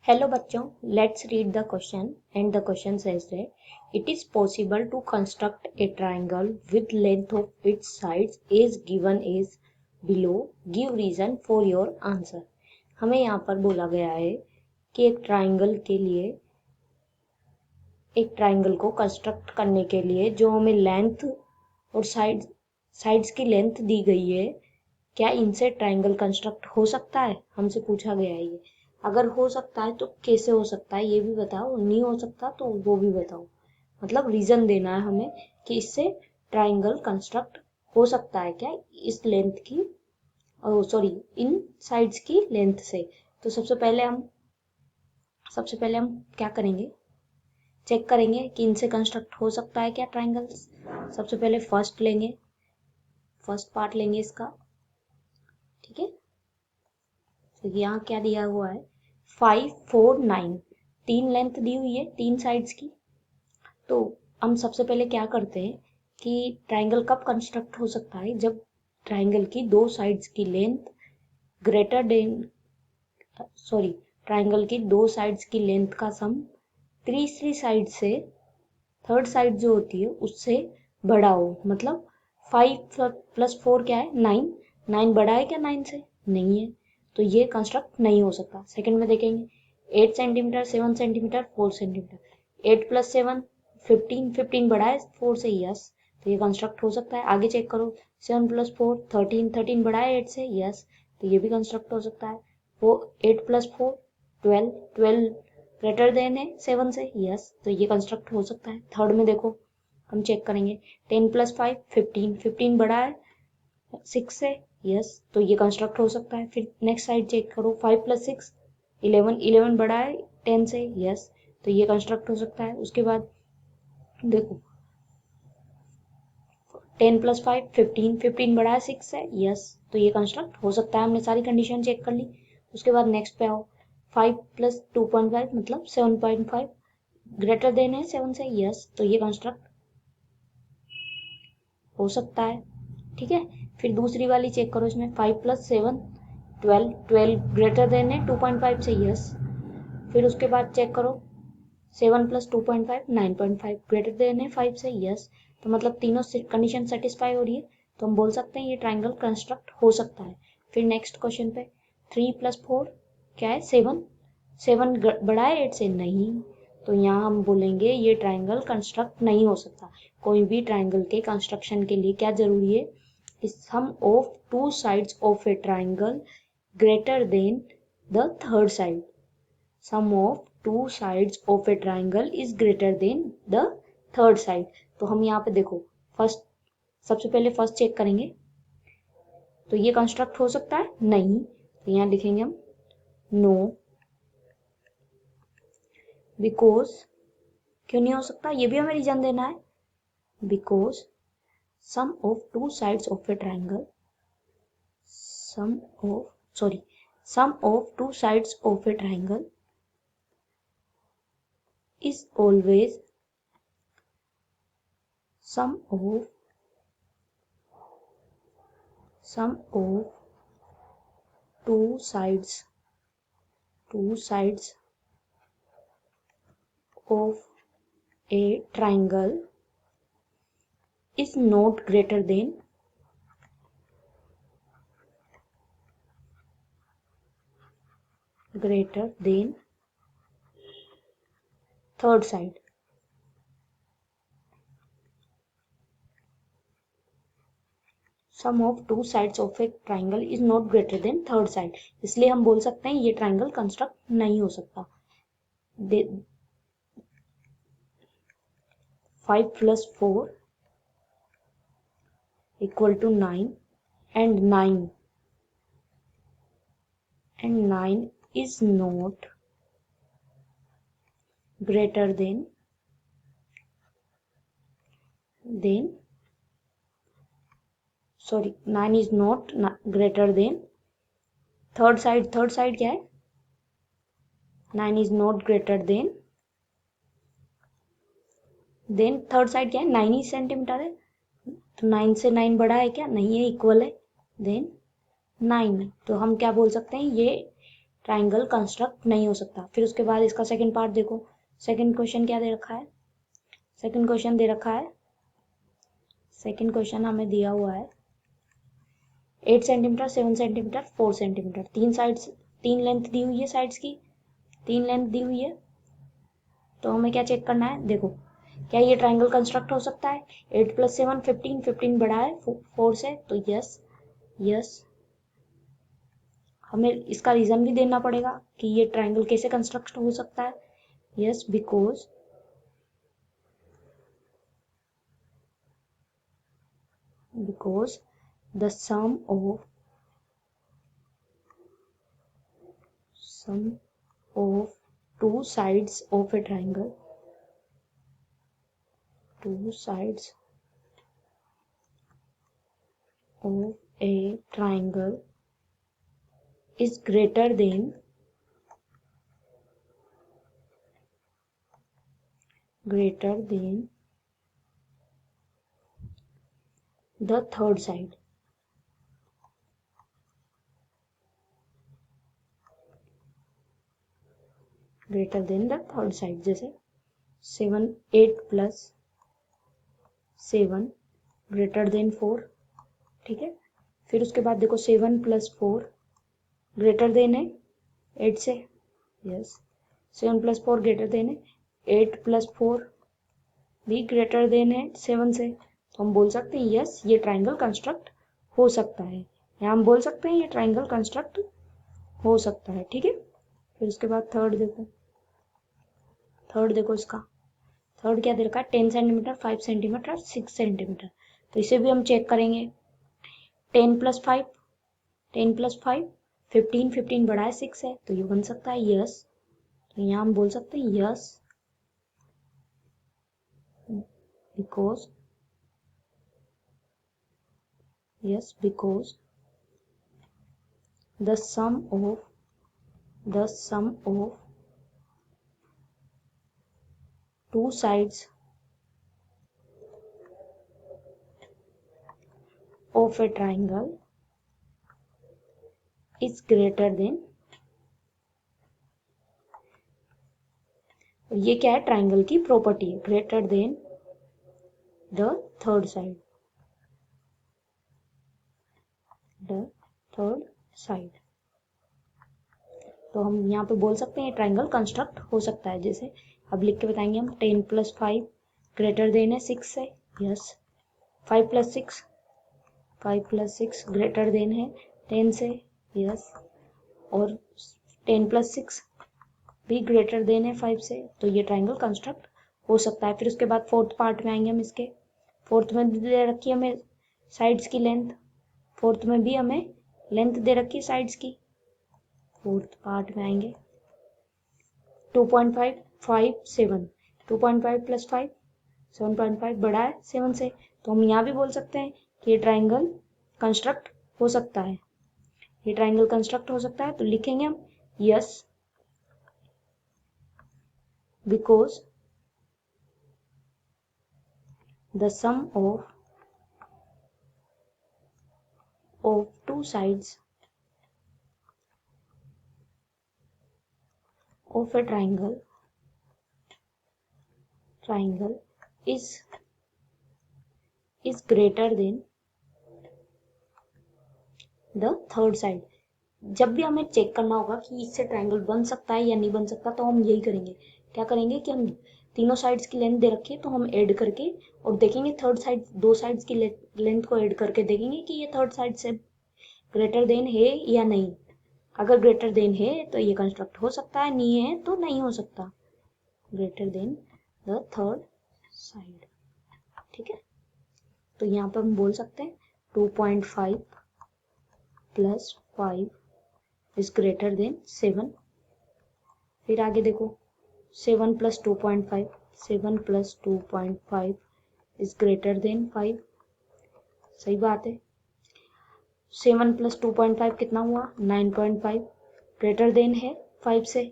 Hello बच्चों, let's read the question and the question says that it is possible to construct a triangle with length of its sides as given as below. Give reason for your answer. हमें यहाँ पर बोला गया है कि एक triangle को construct करने के लिए जो हमें लेंथ और साइड्स की लेंथ दी गई है, क्या इनसे ट्राइंगल कंस्ट्रक्ट हो सकता है? हमसे पूछा गया है ये। अगर हो सकता है तो कैसे हो सकता है ये भी बताओ, नहीं हो सकता तो वो भी बताओ। मतलब रीजन देना है हमें कि इससे ट्राइंगल कंस्ट्रक्ट हो सकता है क्या इस लेंथ की, इन साइड्स की लेंथ से। तो सबसे पहले हम क्या करेंगे, चेक करेंगे कि इनसे कंस्ट्रक्ट हो सकता है क्या ट्राइंगल्स। सबसे पहले फर्स्ट पार्ट लेंगे इसका, ठीक है। तो यहाँ क्या दिया हुआ है, 5, 4, 9 तीन लेंथ दी हुई है तीन साइड्स की। तो हम सबसे पहले क्या करते हैं कि ट्राइंगल कब कंस्ट्रक्ट हो सकता है, जब ट्राइंगल की दो साइड्स की लेंथ ट्राइंगल की दो साइड्स की लेंथ का सम तीसरी साइड से थर्ड साइड जो होती है उससे बड़ा हो। मतलब 5 + 4 क्या है, 9 बड़ा है क्या 9 से? नहीं है, तो ये कंस्ट्रक्ट नहीं हो सकता। सेकंड में देखेंगे 8 सेंटीमीटर, 7 सेंटीमीटर, 4 सेंटीमीटर, 8 + 7 15 बड़ा है 4 से, यस, तो ये कंस्ट्रक्ट हो सकता है। आगे चेक करो 7 + 4 13 बड़ा है 8 से, यस, तो ये भी कंस्ट्रक्ट हो सकता है। वो 8 + 4 12 ग्रेटर देन है 7 से, यस, तो ये कंस्ट्रक्ट हो सकता है। थर्ड में देखो, हम चेक करेंगे 10 + 5 15 बड़ा है 6 से, यस, तो ये कंस्ट्रक्ट हो सकता है। फिर नेक्स्ट साइड चेक करो 5 + 6 11 बड़ा है 10 से, यस, तो ये कंस्ट्रक्ट हो सकता है। उसके बाद देखो 10 + 5 15 बड़ा है 6 से, यस, तो ये कंस्ट्रक्ट हो सकता है। हमने सारी कंडीशन चेक कर ली। उसके बाद नेक्स्ट पे आओ 5 + 2.5 मतलब 7.5 ग्रेटर देन है 7 से, यस, तो ये कंस्ट्रक्ट हो सकता है, ठीक है। फिर दूसरी वाली चेक करो, इसमें 5 + 7 12 ग्रेटर देन है 2.5 से, यस। फिर उसके बाद चेक करो 7 + 2.5 9.5 ग्रेटर देन है 5 से, यस, तो मतलब तीनों कंडीशन सेटिस्फाई हो रही है, तो हम बोल सकते हैं ये ट्राइंगल कंस्ट्रक्ट हो सकता है। फिर नेक्स्ट क्वेश्चन पे 3 + 4 क्या है, 7 बड़ा है 8 से, नहीं, तो यहाँ हम बोलेंगे ये ट्राइंगल कंस्ट्रक्ट नहीं हो सकता। कोई भी ट्राइंगल के कंस्ट्रक्शन के लिए क्या जरूरी है, sum of two sides of a triangle greater than the third side. Sum of two sides of a triangle is greater than the third side. तो हम यहाँ पे देखो सबसे पहले फर्स्ट चेक करेंगे, तो ये कंस्ट्रक्ट हो सकता है, नहीं, तो यहाँ लिखेंगे हम नो, बिकॉज, क्यों नहीं हो सकता, ये भी हमें रीजन देना है, because sum of two sides of a triangle sum of two sides of a triangle is always sum of two sides of a triangle is not greater than third side। Sum of two sides of a triangle is not greater than third side, इसलिए हम बोल सकते हैं ये triangle construct नहीं हो सकता। 5 + 4 = 9 and 9 is not greater than sorry 9 is not greater than third side क्या है, 9 is not greater than third side क्या है, 9 ही सेंटीमीटर है, तो 9 से 9 बड़ा है क्या, नहीं है, इक्वल है, देन 9, तो हम क्या बोल सकते हैं ये ट्राइंगल कंस्ट्रक्ट नहीं हो सकता। फिर उसके बाद इसका सेकंड पार्ट देखो, सेकंड क्वेश्चन क्या दे रखा है, सेकंड क्वेश्चन दे रखा है, सेकंड क्वेश्चन हमें दिया हुआ है 8 सेंटीमीटर, 7 सेंटीमीटर, 4 सेंटीमीटर, तीन साइड्स, तीन लेंथ दी हुई है साइड्स की, तीन लेंथ दी हुई है। तो हमें क्या चेक करना है, देखो क्या ये ट्राइंगल कंस्ट्रक्ट हो सकता है। 8 + 7 15, 15 बड़ा है 4 से, तो यस यस। हमें इसका रीजन भी देना पड़ेगा कि ये ट्राइंगल कैसे कंस्ट्रक्ट हो सकता है। Yes, because the sum of two sides of a triangle, two sides of a triangle is greater than the third side. Greater than the third side, जैसे 8 + 7 ग्रेटर देन 4, ठीक है। फिर उसके बाद देखो 7 + 4 ग्रेटर देन है 8 से, यस। 7 + 4 ग्रेटर देन है 8 + 4 भी ग्रेटर देन है 7 से। तो हम बोल सकते हैं यस ये ट्राइंगल कंस्ट्रक्ट हो सकता है, या हम बोल सकते हैं ये ट्राइंगल कंस्ट्रक्ट हो सकता है, ठीक है। फिर उसके बाद थर्ड देखो, थर्ड देखो इसका, थर्ड क्या दे रखा है 10 सेंटीमीटर, 5 सेंटीमीटर, 6 सेंटीमीटर। तो इसे भी हम चेक करेंगे। 10 + 5, 10 + 5 15, 15 बड़ा है 6 है, तो ये बन सकता है यस। तो यहाँ हम बोल सकते हैं yes because the sum of two sides of a triangle is greater than, ये क्या है ट्राइंगल की प्रॉपर्टी है, greater than the third side, तो हम यहाँ पे बोल सकते हैं ट्राइंगल कंस्ट्रक्ट हो सकता है। जैसे अब लिख के बताएंगे हम 10 + 5 ग्रेटर देन है 6 है, यस। 5 + 6 ग्रेटर देन है 10 से, यस। और 10 + 6 भी ग्रेटर देन है 5 से, तो ये ट्राइंगल कंस्ट्रक्ट हो सकता है। फिर उसके बाद फोर्थ पार्ट में आएंगे हम इसके, फोर्थ में दे रखी है हमें साइड्स की लेंथ, फोर्थ में भी हमें लेंथ दे रखी है साइड्स की। फोर्थ पार्ट में आएंगे 2.5 5 7, 2.5 + 5 7.5 बड़ा है 7 से, तो हम यहाँ भी बोल सकते हैं कि ये ट्राइंगल कंस्ट्रक्ट हो सकता है, ये ट्राइंगल कंस्ट्रक्ट हो सकता है। तो लिखेंगे हम yes because the sum of two sides of a triangle is greater than the third side। जब भी हमें चेक करना होगा कि इससे ट्राइंगल बन सकता है या नहीं बन सकता, तो हम यही करेंगे, क्या करेंगे कि हम तीनों साइड्स की लेंथ दे रखी है, तो हम ऐड करके और देखेंगे थर्ड साइड, दो साइड्स की लेंथ को ऐड करके देखेंगे कि ये थर्ड साइड से ग्रेटर देन है या नहीं। अगर ग्रेटर देन है तो ये कंस्ट्रक्ट हो सकता है, नहीं है तो नहीं हो सकता, greater than the third side, ठीक है। तो यहाँ पर हम बोल सकते हैं 2.5 + 5 इज ग्रेटर देन 7। फिर आगे देखो 7 + 2.5, 7 + 2.5 इज ग्रेटर देन 5, सही बात है। 7 + 2.5 कितना हुआ 9.5, ग्रेटर देन है 5 से,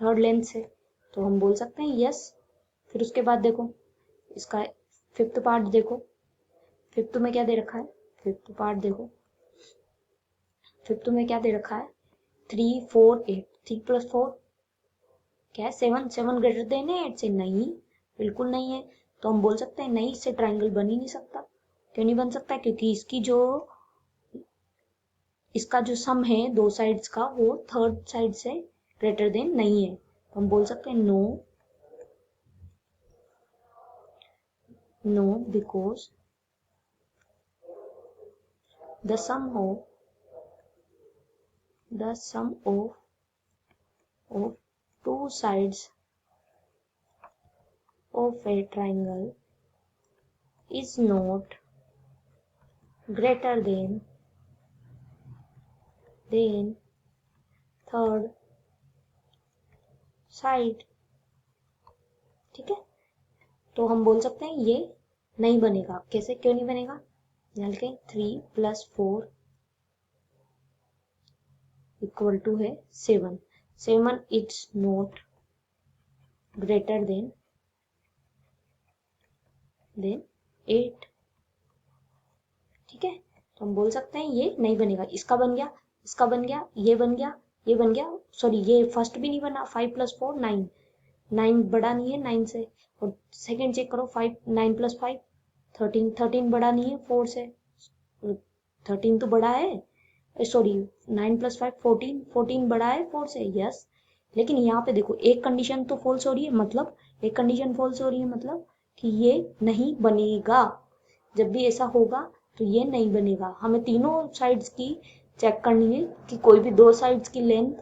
थर्ड लेंथ से, तो हम बोल सकते हैं यस। फिर उसके बाद देखो इसका फिफ्थ पार्ट देखो, फिफ्थ में क्या दे रखा है, फिफ्थ पार्ट देखो, फिफ्थ में क्या दे रखा है 3 4 8, 3+4 क्या है 7, 7 ग्रेटर देन है 8 से, नहीं बिल्कुल नहीं है। तो हम बोल सकते हैं नहीं, इससे ट्राइंगल बन ही नहीं सकता। क्यों नहीं बन सकता? क्योंकि इसका जो सम है दो साइड्स का वो थर्ड साइड से ग्रेटर देन नहीं है। तो हम बोल सकते हैं no because the sum of two sides of a triangle is not greater than third side। ठीक है, तो हम बोल सकते हैं ये नहीं बनेगा। कैसे, क्यों नहीं बनेगा? ध्यान रखें 3+4 इक्वल टू है 7, 7 इट्स नॉट ग्रेटर देन 8। ठीक है, तो हम बोल सकते हैं ये नहीं बनेगा। इसका बन गया, इसका बन गया, ये बन गया, ये बन गया, सॉरी ये फर्स्ट भी नहीं बना। 5+4 9, 9 बड़ा नहीं है 9 से। और सेकंड चेक करो 5, 9+5 13, 13 बड़ा नहीं है 4 से। 13 तो बड़ा है, सॉरी 9+5 14, 14 बड़ा है 4 से, यस। लेकिन यहाँ पे देखो एक कंडीशन तो फॉल्स हो रही है, मतलब एक कंडीशन फॉल्स हो रही है मतलब कि ये नहीं बनेगा। जब भी ऐसा होगा तो ये नहीं बनेगा। हमें तीनों साइड्स की चेक करनी है कि कोई भी दो साइड्स की लेंथ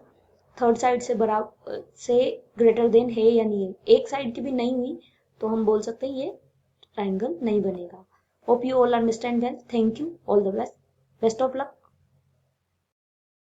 थर्ड साइड से बराबर से ग्रेटर देन है या नहीं है। एक साइड की भी नहीं हुई तो हम बोल सकते हैं ये ट्राइंगल नहीं बनेगा। Hope you all understand well. Thank you, all the best, best of luck.